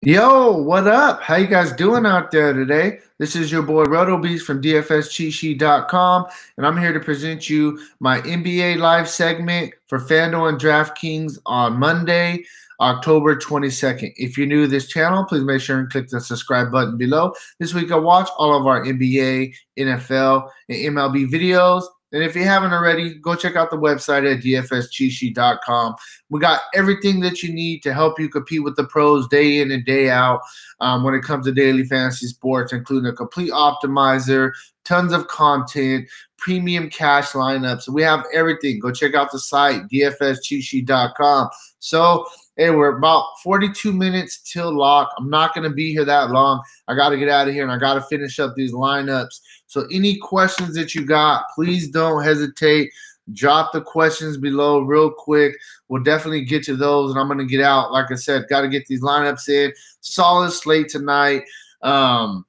Yo, what up? How you guys doing out there today? This is your boy RotoBeast from DFSCheatSheet.com, and I'm here to present you my NBA live segment for Fanduel and Draftkings on Monday, October 22nd. If you're new to this channel, please make sure and click the subscribe button below. This week I watch all of our NBA, NFL, and MLB videos. And if you haven't already, go check out the website at dfscheatsheet.com. We got everything that you need to help you compete with the pros day in and day out when it comes to daily fantasy sports, including a complete optimizer, tons of content, premium cash lineups. We have everything. Go check out the site, dfscheatsheet.com. So, hey, we're about 42 minutes till lock. I'm not going to be here that long. I got to get out of here, and I got to finish up these lineups. So any questions that you got, please don't hesitate. Drop the questions below real quick. We'll definitely get to those, and I'm going to get out. Like I said, got to get these lineups in. Solid slate tonight. So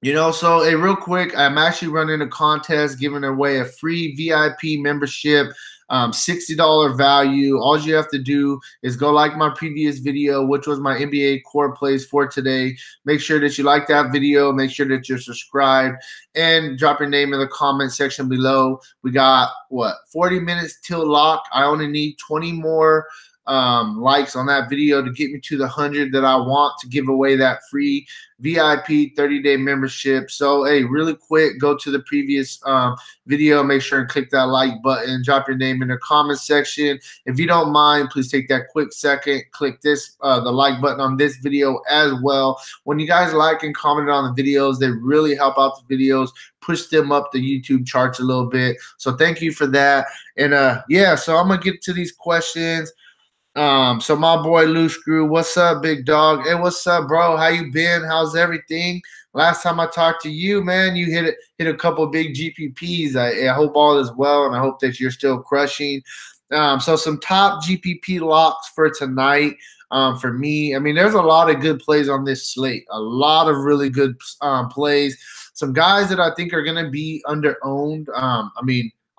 hey, real quick, I'm actually running a contest giving away a free VIP membership, $60 value. All you have to do is go like my previous video, which was my NBA core plays for today. Make sure that you like that video. Make sure that you're subscribed and drop your name in the comment section below. We got, 40 minutes till lock. I only need 20 more likes on that video to get me to the 100 that I want to give away that free VIP 30-day membership. So, hey, really quick, go to the previous video. Make sure and click that like button. Drop your name in the comment section. If you don't mind, please take that quick second. Click this, the like button on this video as well. When you guys like and comment on the videos, they really help out the videos, push them up the YouTube charts a little bit. So thank you for that. And yeah, so I'm going to get to these questions. So my boy Lou Screw, what's up, big dog? Hey, what's up, bro? How you been? How's everything? Last time I talked to you, man, you hit a couple big GPPs. I hope all is well, and I hope that you're still crushing. So some top GPP locks for tonight. For me, I mean, there's a lot of good plays on this slate. A lot of really good plays. Some guys that I think are going to be under-owned.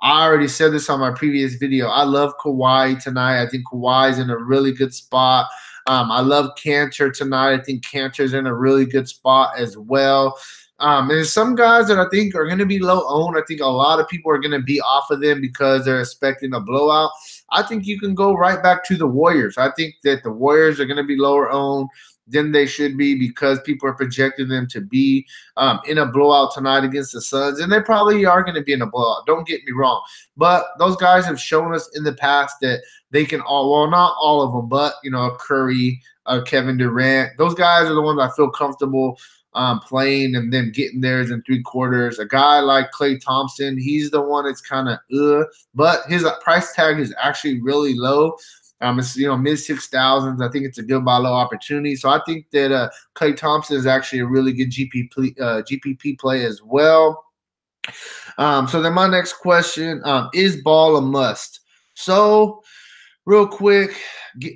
I already said this on my previous video. I love Kauai tonight. I think Kauai's in a really good spot. I love Cantor tonight. I think Cantor's in a really good spot as well. And there's some guys that I think are going to be low owned. I think a lot of people are going to be off of them because they're expecting a blowout. I think you can go right back to the Warriors. I think that the Warriors are going to be lower owned than they should be because people are projecting them to be in a blowout tonight against the Suns, and they probably are going to be in a blowout. Don't get me wrong, but those guys have shown us in the past that they can not all of them, but Curry, Kevin Durant, those guys are the ones I feel comfortable playing and then getting theirs in 3 quarters. A guy like Klay Thompson, he's the one that's kind of but his price tag is actually really low. It's mid 6,000s. I think it's a good buy low opportunity. So I think that Klay Thompson is actually a really good GPP play as well. So then my next question is Ball a must? So real quick,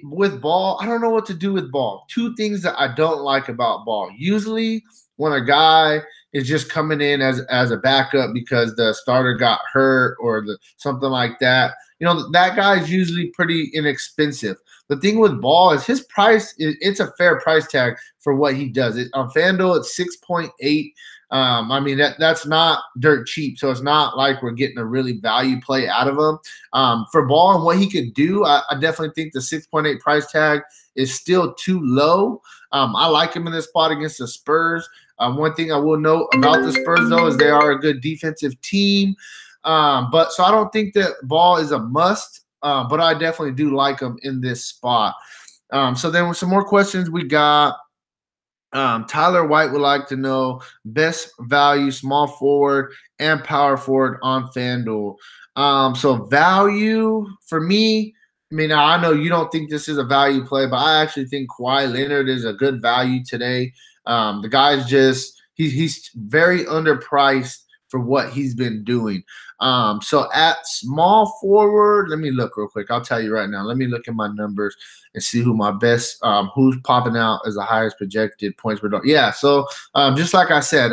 with Ball, I don't know what to do with Ball. 2 things that I don't like about Ball. Usually when a guy is just coming in as a backup because the starter got hurt or something like that, that guy is usually pretty inexpensive. The thing with Ball is his price, it's a fair price tag for what he does. On FanDuel, it's 6.8. That's not dirt cheap, so it's not like we're getting a really value play out of him. For Ball and what he could do, I definitely think the 6.8 price tag is still too low. I like him in this spot against the Spurs. One thing I will note about the Spurs, though, is they are a good defensive team. So I don't think that Ball is a must, but I definitely do like him in this spot. So then with some more questions we got. Tyler White would like to know best value small forward and power forward on FanDuel. So value for me, I know you don't think this is a value play, but I actually think Kawhi Leonard is a good value today. The guy's just he's very underpriced for what he's been doing. So at small forward, let me look real quick. I'll tell you right now. Let me look at my numbers and see who my best, who's popping out as the highest projected points per dollar. Yeah, so just like I said,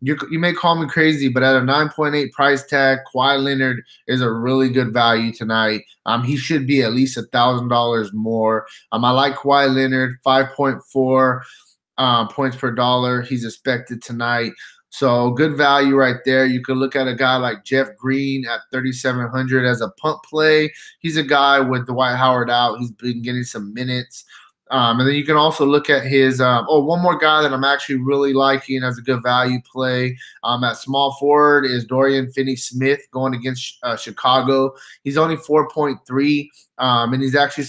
you may call me crazy, but at a 9.8 price tag, Kawhi Leonard is a really good value tonight. He should be at least $1,000 more. I like Kawhi Leonard, 5.4 points per dollar. He's expected tonight. So good value right there. You could look at a guy like Jeff Green at 3,700 as a punt play. He's a guy with Dwight Howard out. He's been getting some minutes. And then you can also look at his one more guy that I'm actually really liking as a good value play at small forward is Dorian Finney-Smith going against Chicago. He's only 4.3, and he's actually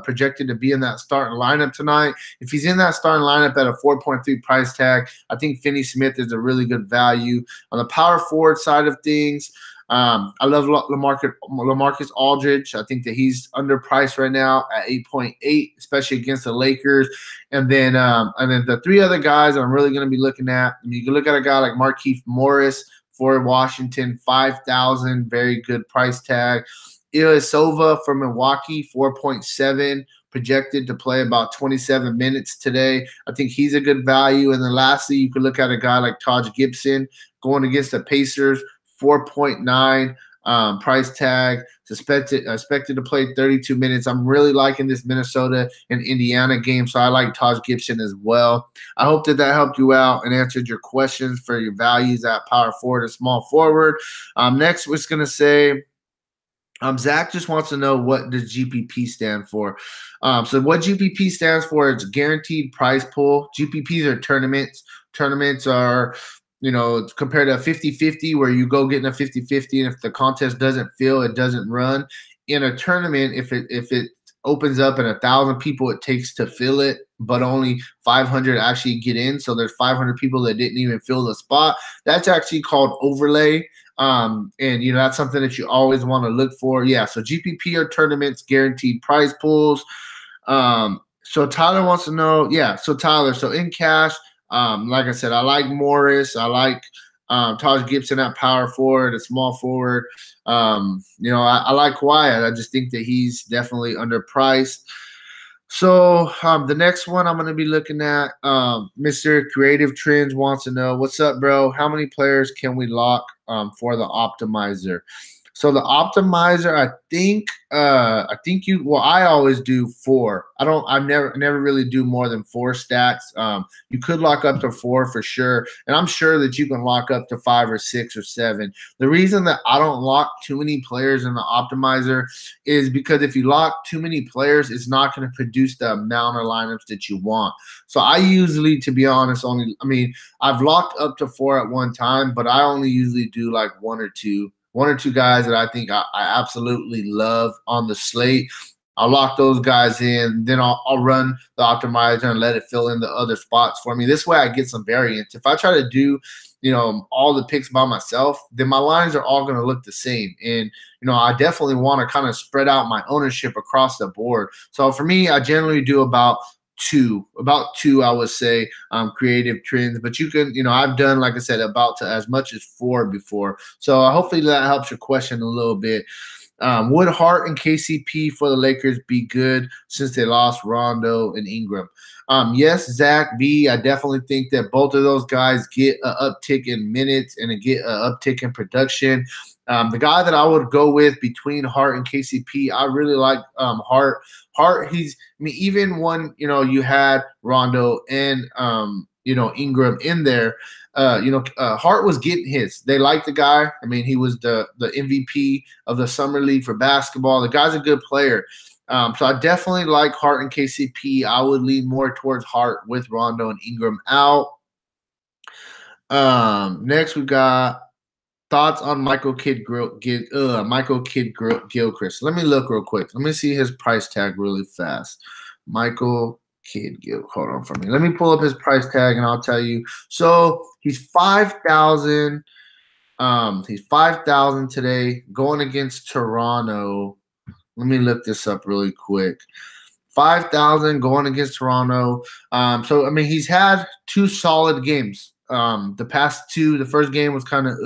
projected to be in that starting lineup tonight. If he's in that starting lineup at a 4.3 price tag, I think Finney-Smith is a really good value. On the power forward side of things, I love LaMarcus Aldridge. I think that he's underpriced right now at 8.8, especially against the Lakers. And then the three other guys I'm really going to be looking at. You can look at a guy like Markieff Morris for Washington, 5,000, very good price tag. Ilyasova for Milwaukee, 4.7, projected to play about 27 minutes today. I think he's a good value. And then lastly, you could look at a guy like Taj Gibson going against the Pacers, 4.9 price tag, expected to play 32 minutes. I'm really liking this Minnesota and Indiana game, so I like Taj Gibson as well. I hope that helped you out and answered your questions for your values at power forward and small forward. Next, we're going to say Zach just wants to know what does GPP stand for. So what GPP stands for is guaranteed prize pool. GPPs are tournaments. Tournaments are compared to a 50-50 where you go getting a 50-50 and if the contest doesn't fill, it doesn't run. In a tournament, if it opens up and 1,000 people it takes to fill it, but only 500 actually get in, so there's 500 people that didn't even fill the spot, that's actually called overlay. And that's something that you always want to look for. Yeah, so GPP are tournaments, guaranteed prize pools. So Tyler wants to know, so Tyler, so in cash, like I said, I like Morris. I like Taj Gibson at power forward, a small forward. I like Kawhi. I just think that he's definitely underpriced. So the next one I'm going to be looking at, Mr. Creative Trends wants to know, what's up, bro? How many players can we lock for the optimizer? So the optimizer, I think I always do 4. I never really do more than 4 stacks. You could lock up to 4 for sure. And I'm sure that you can lock up to 5 or 6 or 7. The reason that I don't lock too many players in the optimizer is because if you lock too many players, it's not going to produce the amount of lineups that you want. So I usually, to be honest, I've locked up to 4 at one time, but I only usually do like one or two guys that I think I absolutely love on the slate. I'll lock those guys in. Then I'll run the optimizer and let it fill in the other spots for me. This way I get some variance. If I try to do, all the picks by myself, then my lines are all going to look the same. And, I definitely want to kind of spread out my ownership across the board. So for me, I generally do about two, I would say, creative trends. But you can, I've done, like I said, about to as much as 4 before. So hopefully that helps your question a little bit. Would Hart and KCP for the Lakers be good since they lost Rondo and Ingram? Yes, Zach B. I definitely think that both of those guys get an uptick in minutes and get an uptick in production. The guy that I would go with between Hart and KCP, I really like Hart. Hart, even when you had Rondo and Ingram in there, Hart was getting his. They liked the guy. He was the MVP of the summer league for basketball. The guy's a good player. So I definitely like Hart and KCP. I would lean more towards Hart with Rondo and Ingram out. Next we got thoughts on Michael Kidd Gilchrist. Let me look real quick. Let me see his price tag really fast. Michael Kidd Gilchrist. Hold on for me. Let me pull up his price tag and I'll tell you. So he's 5,000. He's 5,000 today going against Toronto. Let me look this up really quick. 5,000 going against Toronto. He's had 2 solid games. The past 2, the first game was kind of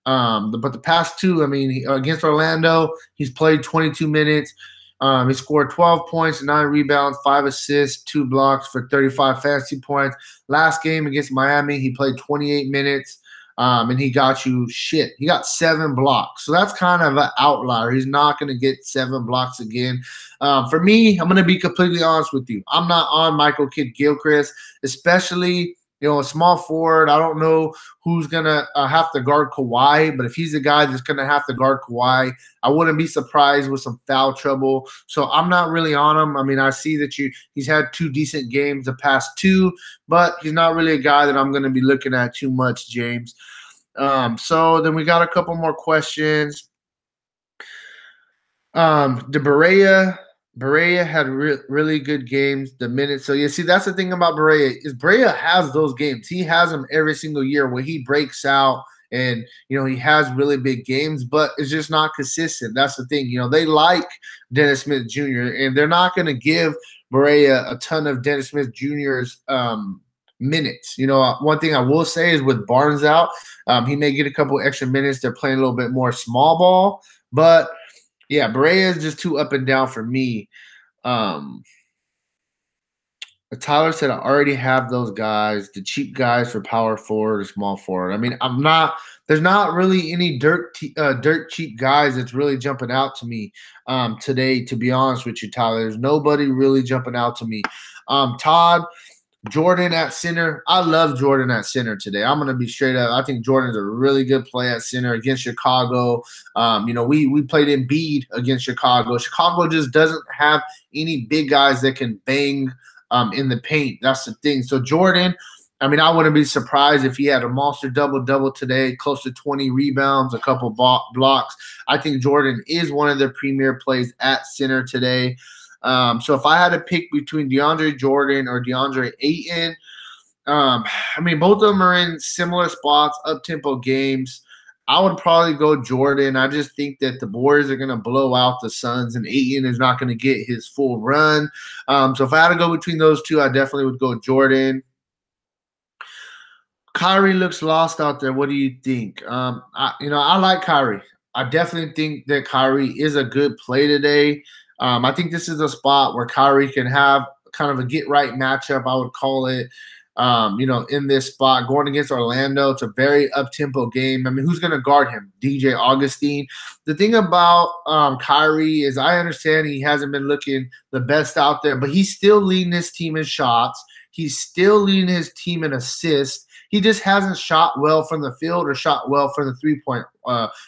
but the past 2, against Orlando, he's played 22 minutes. He scored 12 points, 9 rebounds, 5 assists, 2 blocks for 35 fantasy points. Last game against Miami, he played 28 minutes, and he got you shit. He got 7 blocks. So that's kind of an outlier. He's not going to get 7 blocks again. For me, I'm going to be completely honest with you. I'm not on Michael Kidd-Gilchrist, especially a small forward. I don't know who's going to have to guard Kauai, but if he's the guy that's going to have to guard Kauai, I wouldn't be surprised with some foul trouble. So I'm not really on him. I mean, I see that he's had 2 decent games the past 2, but he's not really a guy that I'm going to be looking at too much, James. So then we got a couple more questions. Barea had really good games. The minutes. So you see, that's the thing about Barea is Barea has those games. He has them every single year where he breaks out and he has really big games, but it's just not consistent. That's the thing. They like Dennis Smith Jr. and they're not going to give Barea a ton of Dennis Smith Jr.'s minutes. One thing I will say is with Barnes out, he may get a couple extra minutes. They're playing a little bit more small ball, but yeah, Barea is just too up and down for me. Tyler said I already have those guys, the cheap guys for power forward or small forward. I mean, there's not really any dirt cheap guys that's really jumping out to me today, to be honest with you, Tyler. There's nobody really jumping out to me. Todd, Jordan at center. I love Jordan at center today. I'm going to be straight up. I think Jordan's a really good play at center against Chicago. We played Embiid against Chicago. Chicago just doesn't have any big guys that can bang in the paint. That's the thing. So Jordan, I mean, I wouldn't be surprised if he had a monster double-double today, close to 20 rebounds, a couple blocks. I think Jordan is one of the premier plays at center today. So if I had to pick between DeAndre Jordan or DeAndre Ayton, I mean, both of them are in similar spots, up-tempo games. I would probably go Jordan. I just think that the Warriors are going to blow out the Suns, and Ayton is not going to get his full run. So if I had to go between those two, I definitely would go Jordan. Kyrie looks lost out there. What do you think? I like Kyrie. I definitely think that Kyrie is a good play today. I think this is a spot where Kyrie can have kind of a get-right matchup, I would call it, in this spot. Going against Orlando, it's a very up-tempo game. I mean, who's going to guard him? DJ Augustine. The thing about Kyrie is I understand he hasn't been looking the best out there, but he's still leading his team in shots. He's still leading his team in assists. He just hasn't shot well from the field or shot well from the three-point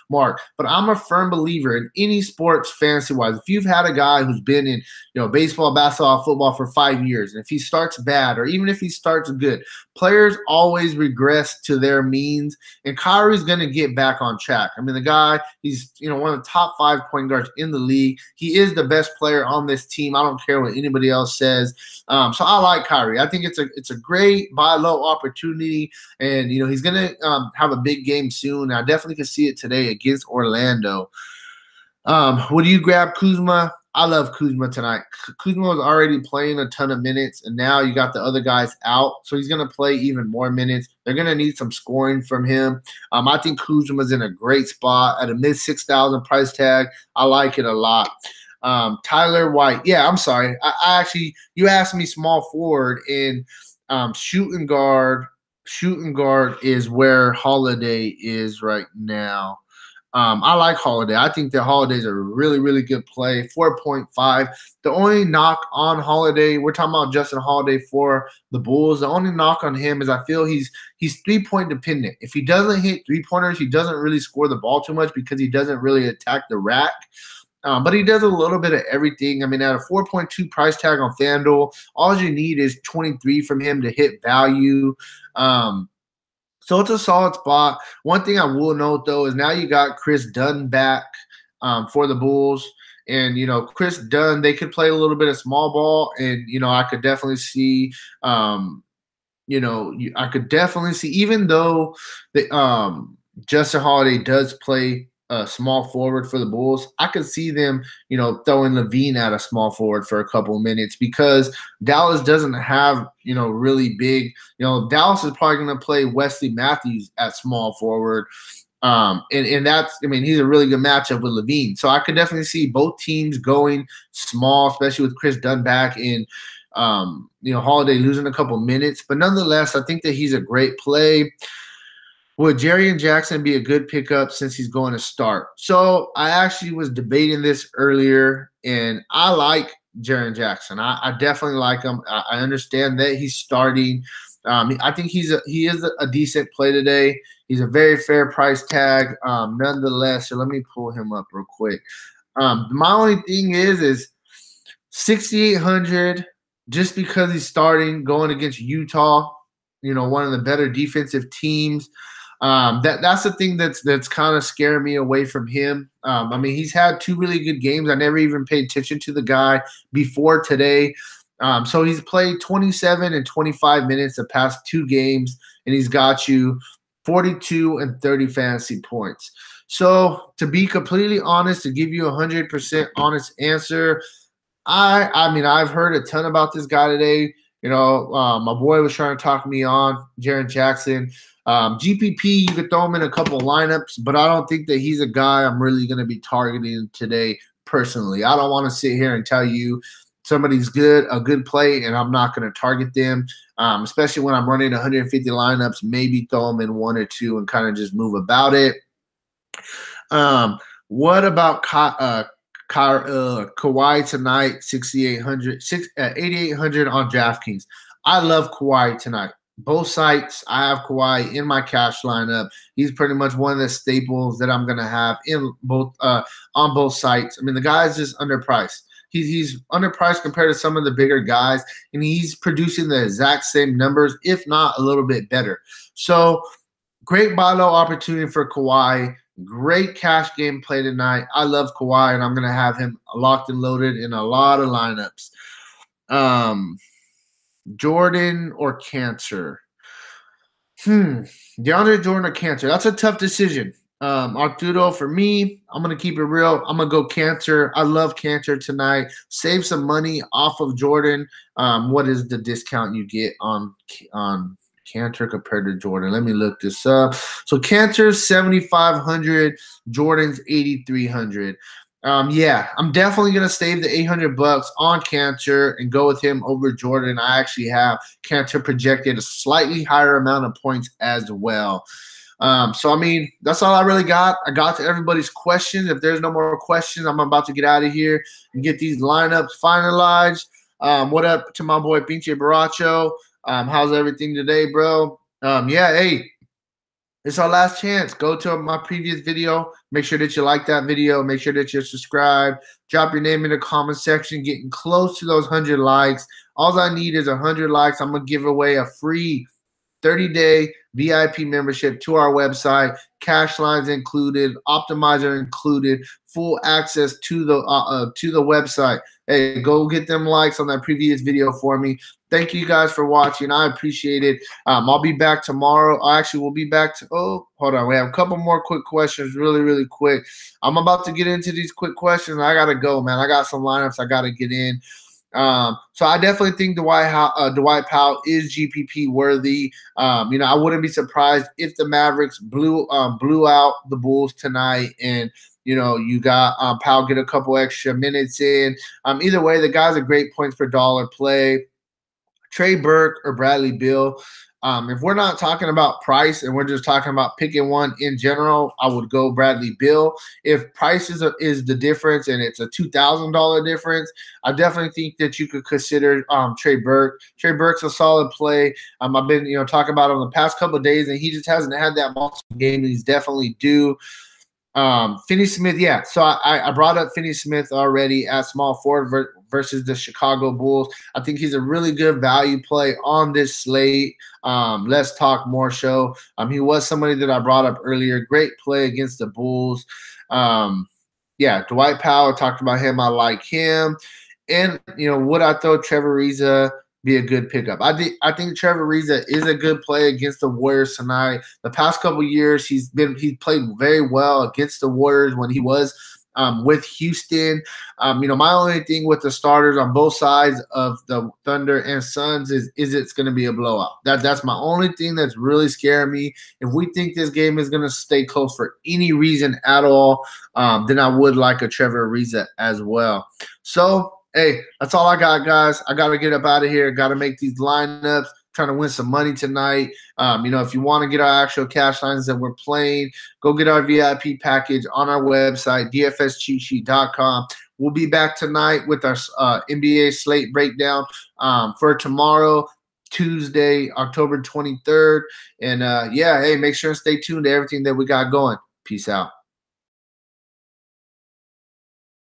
mark. But I'm a firm believer in any sports fantasy-wise. If you've had a guy who's been in baseball, basketball, football for 5 years, and if he starts bad or even if he starts good, players always regress to their means, and Kyrie's going to get back on track. I mean, the guy, he's one of the top 5 point guards in the league. He is the best player on this team. I don't care what anybody else says. So I like Kyrie. I think it's a great buy low opportunity, and he's going to have a big game soon. I definitely can see it today against Orlando. Would you grab Kuzma? I love Kuzma tonight. Kuzma was already playing a ton of minutes, and now you got the other guys out, so he's going to play even more minutes. They're going to need some scoring from him. I think Kuzma's in a great spot at a mid-6,000 price tag. I like it a lot. Tyler White. Yeah, I'm sorry. I actually, you asked me small forward, and shooting guard is where Holiday is right now. I like Holiday. I think that Holiday's a really, really good play. 4.5. The only knock on Holiday, we're talking about Justin Holiday for the Bulls. The only knock on him is I feel he's 3-point dependent. If he doesn't hit 3-pointers, he doesn't really score the ball too much because he doesn't really attack the rack. But he does a little bit of everything. I mean, at a 4.2 price tag on FanDuel, all you need is 23 from him to hit value. So it's a solid spot. One thing I will note, though, is now you got Chris Dunn back for the Bulls. And, Chris Dunn, they could play a little bit of small ball. And, I could definitely see, even though Justin Holiday does play small forward for the Bulls, I could see them, throwing Levine at a small forward for a couple of minutes because Dallas doesn't have, really big, Dallas is probably going to play Wesley Matthews at small forward. And that's, I mean, he's a really good matchup with Levine. So I could definitely see both teams going small, especially with Chris Dunn back and, Holiday losing a couple minutes. But nonetheless, I think that he's a great play. Would Jaren Jackson be a good pickup since he's going to start? So I actually was debating this earlier, and I like Jaren Jackson. I definitely like him. I understand that he's starting. I think he is a decent play today. He's a very fair price tag, nonetheless. So let me pull him up real quick. My only thing is 6,800 just because he's starting going against Utah. One of the better defensive teams. That's the thing that's kind of scaring me away from him. I mean, he's had 2 really good games. I never even paid attention to the guy before today. So he's played 27 and 25 minutes the past 2 games, and he's got you 42 and 30 fantasy points. So to be completely honest, to give you 100% honest answer, I mean, I've heard a ton about this guy today. My boy was trying to talk me on, Jaren Jackson. GPP, you could throw him in a couple of lineups, but I don't think that he's a guy I'm really going to be targeting today personally. I don't want to sit here and tell you somebody's a good play, and I'm not going to target them, especially when I'm running 150 lineups, maybe throw them in 1 or 2 and kind of just move about it. What about Kauai tonight, 8,800 on DraftKings? I love Kauai tonight. Both sites, I have Kauai in my cash lineup. He's pretty much one of the staples that I'm going to have in both on both sites. I mean, the guy's just underpriced. He's underpriced compared to some of the bigger guys, and he's producing the exact same numbers, if not a little bit better. So, great buy low opportunity for Kauai. Great cash game play tonight. I love Kauai, and I'm going to have him locked and loaded in a lot of lineups. Jordan or Cancer? DeAndre Jordan or Cancer? That's a tough decision. Arturo, for me, I'm going to keep it real. I'm going to go Cancer. I love Cancer tonight. Save some money off of Jordan. What is the discount you get on Cantor compared to Jordan? Let me look this up. So Cantor's 7,500, Jordan's 8,300. Yeah, I'm definitely gonna save the $800 on Cantor and go with him over Jordan. I actually have Cantor projected a slightly higher amount of points as well. So I mean, that's all I really got. I got to everybody's questions. If there's no more questions, I'm about to get out of here and get these lineups finalized. What up to my boy Pinche Baracho? How's everything today, bro? Yeah, hey, it's our last chance. Go to my previous video. Make sure that you like that video. Make sure that you're subscribed. Drop your name in the comment section. Getting close to those 100 likes. All I need is 100 likes. I'm going to give away a free 30-day VIP membership to our website. Cash lines included. Optimizer included. Full access to the website. Hey, go get them likes on that previous video for me. Thank you guys for watching. I appreciate it. I'll be back tomorrow. Actually, we'll be back to – hold on. We have a couple more quick questions really, really quick. I'm about to get into these quick questions. I got to go, man. I got some lineups I got to get in. So I definitely think Dwight Powell is GPP worthy. I wouldn't be surprised if the Mavericks blew out the Bulls tonight and – you got Powell get a couple extra minutes in. Either way, the guy's a great points per dollar play. Trey Burke or Bradley Beal. If we're not talking about price and we're just talking about picking one in general, I would go Bradley Beal. If price is the difference and it's a $2,000 difference, I definitely think that you could consider Trey Burke. Trey Burke's a solid play. I've been talking about him the past couple of days, and he just hasn't had that monster game, and he's definitely due. Finney-Smith, yeah. So I brought up Finney-Smith already at small forward versus the Chicago Bulls. I think he's a really good value play on this slate. Let's talk more show. He was somebody that I brought up earlier. Great play against the Bulls. Yeah, Dwight Powell, talked about him. I like him. And, would I throw Trevor Ariza? Be a good pickup. I think Trevor Ariza is a good play against the Warriors tonight. The past couple of years, he's played very well against the Warriors when he was with Houston. My only thing with the starters on both sides of the Thunder and Suns is it's going to be a blowout. That's my only thing that's really scaring me. If we think this game is going to stay close for any reason at all, then I would like a Trevor Ariza as well. So, hey, that's all I got, guys. I got to get up out of here. Got to make these lineups. Trying to win some money tonight. If you want to get our actual cash lines that we're playing, go get our VIP package on our website, dfscheatsheet.com. We'll be back tonight with our NBA slate breakdown for tomorrow, Tuesday, October 23rd. And, hey, make sure and stay tuned to everything that we got going. Peace out.